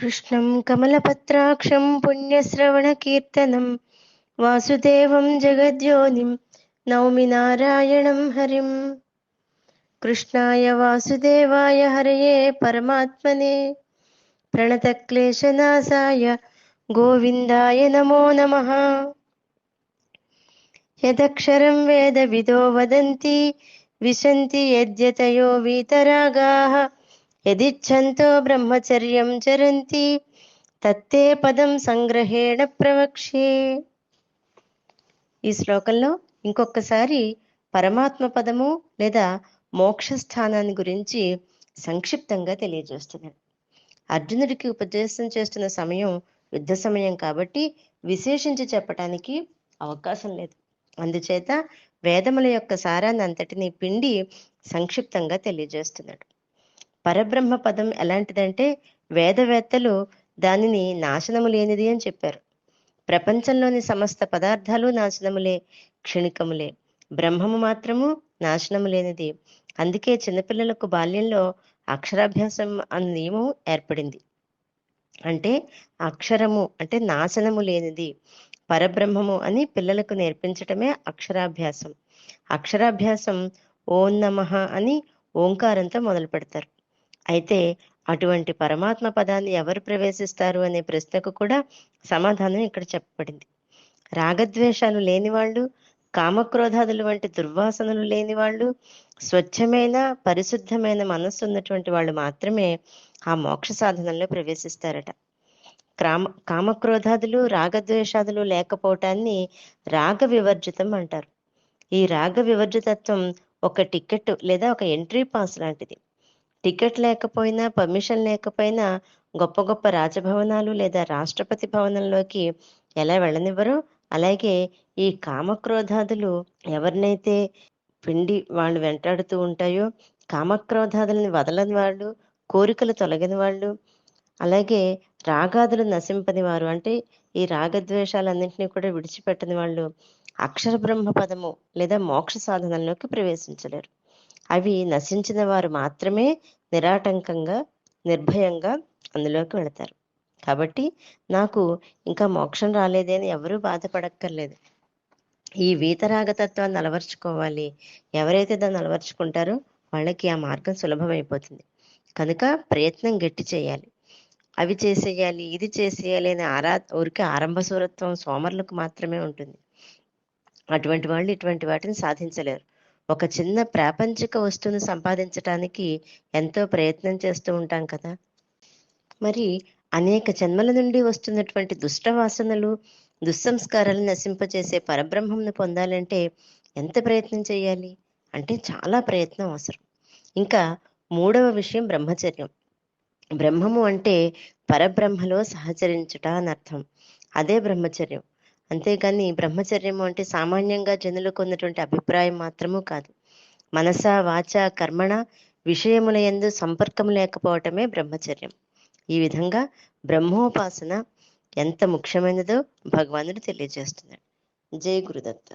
కృష్ణం కమలపత్రాక్షం పుణ్యశ్రవణకీర్తనం వాసుదేవం జగద్యోనిం నౌమి నారాయణం హరిం. కృష్ణాయ వాసుదేవాయ హరయే పరమాత్మనే ప్రణతక్లేశనాశాయ గోవిందాయ నమో నమః. యదక్షరం వేదవిదో వదంతి విశంతి యద్యతయో వీతరాగాః యదిచ్ఛంతో బ్రహ్మచర్యం చరంతి తత్తే పదం సంగ్రహేణ ప్రవక్ష్యే. ఈ శ్లోకంలో ఇంకొకసారి పరమాత్మ పదము లేదా మోక్ష స్థానాన్ని గురించి సంక్షిప్తంగా తెలియజేస్తున్నాడు. అర్జునుడికి ఉపదేశం చేస్తున్న సమయం యుద్ధ సమయం కాబట్టి విశేషించి చెప్పటానికి అవకాశం లేదు. అందుచేత వేదముల యొక్క సారాన్ని అంతటినీ పిండి సంక్షిప్తంగా తెలియజేస్తున్నాడు. పరబ్రహ్మ పదం ఎలాంటిదంటే వేదవేత్తలు దానిని నాశనము లేనిది అని చెప్పారు. ప్రపంచంలోని సమస్త పదార్థాలు నాశనములే, క్షణికములే. బ్రహ్మము మాత్రము నాశనము లేనిది. అందుకే చిన్నపిల్లలకు బాల్యంలో అక్షరాభ్యాసం అన్న నియమం ఏర్పడింది. అంటే అక్షరము అంటే నాశనము లేనిది, పరబ్రహ్మము అని పిల్లలకు నేర్పించటమే అక్షరాభ్యాసం. అక్షరాభ్యాసం ఓం నమః అని ఓంకారంతో మొదలు పెడతారు. అయితే అటువంటి పరమాత్మ పదాన్ని ఎవరు ప్రవేశిస్తారు అనే ప్రశ్నకు కూడా సమాధానం ఇక్కడ చెప్పబడింది. రాగద్వేషాలు లేనివాళ్ళు, కామక్రోధాదులు వంటి దుర్వాసనలు లేనివాళ్ళు, స్వచ్ఛమైన పరిశుద్ధమైన మనస్సు ఉన్నటువంటి వాళ్ళు మాత్రమే ఆ మోక్ష సాధనంలో ప్రవేశిస్తారట. కామక్రోధాదులు రాగద్వేషాదులు లేకపోవటాన్ని రాగ వివర్జితం అంటారు. ఈ రాగ వివర్జితత్వం ఒక టికెట్ లేదా ఒక ఎంట్రీ పాస్ లాంటిది. టికెట్ లేకపోయినా, పర్మిషన్ లేకపోయినా గొప్ప గొప్ప రాజభవనాలు లేదా రాష్ట్రపతి భవనంలోకి ఎలా వెళ్ళనివ్వరో, అలాగే ఈ కామక్రోధాదులు ఎవరినైతే పిండి వాళ్ళు వెంటాడుతూ ఉంటాయో, కామక్రోధాదులని వదలని వాళ్ళు, కోరికలు తొలగిన వాళ్ళు, అలాగే రాగాదులు నశింపని వారు, అంటే ఈ రాగద్వేషాలన్నింటినీ కూడా విడిచిపెట్టని వాళ్ళు అక్షర బ్రహ్మ పదము లేదా మోక్ష సాధనంలోకి ప్రవేశించలేరు. అవి నశించిన వారు మాత్రమే నిరాటంకంగా, నిర్భయంగా అందులోకి వెళతారు. కాబట్టి నాకు ఇంకా మోక్షం రాలేదే అని ఎవరూ బాధపడక్కర్లేదు. ఈ వీతరాగతత్వాన్ని అలవర్చుకోవాలి. ఎవరైతే దాన్ని అలవర్చుకుంటారో వాళ్ళకి ఆ మార్గం సులభమైపోతుంది. కనుక ప్రయత్నం గట్టి చేయాలి. అవి చేసేయాలి, ఇది చేసేయాలి అని ఊరికే ఆరంభ సూరత్వం సోమరులకు మాత్రమే ఉంటుంది. అటువంటి వాళ్ళు ఇటువంటి వాటిని సాధించలేరు. ఒక చిన్న ప్రాపంచిక వస్తువును సంపాదించటానికి ఎంతో ప్రయత్నం చేస్తూ ఉంటాం కదా. మరి అనేక జన్మల నుండి వస్తున్నటువంటి దుష్ట వాసనలు, దుస్సంస్కారాలను నశింపచేసే పరబ్రహ్మంను పొందాలంటే ఎంత ప్రయత్నం చేయాలి అంటే చాలా ప్రయత్నం అవసరం. ఇంకా మూడవ విషయం బ్రహ్మచర్యం. బ్రహ్మము అంటే పరబ్రహ్మలో సహచరించుట అని అర్థం. అదే బ్రహ్మచర్యం. అంతేకాని బ్రహ్మచర్యము అంటే సామాన్యంగా జనులకు ఉన్నటువంటి అభిప్రాయం మాత్రము కాదు. మనస వాచ కర్మణ విషయముల యందు సంపర్కం లేకపోవటమే బ్రహ్మచర్యం. ఈ విధంగా బ్రహ్మోపాసన ఎంత ముఖ్యమైనదో భగవానుడు తెలియజేస్తున్నాడు. జై గురుదత్త.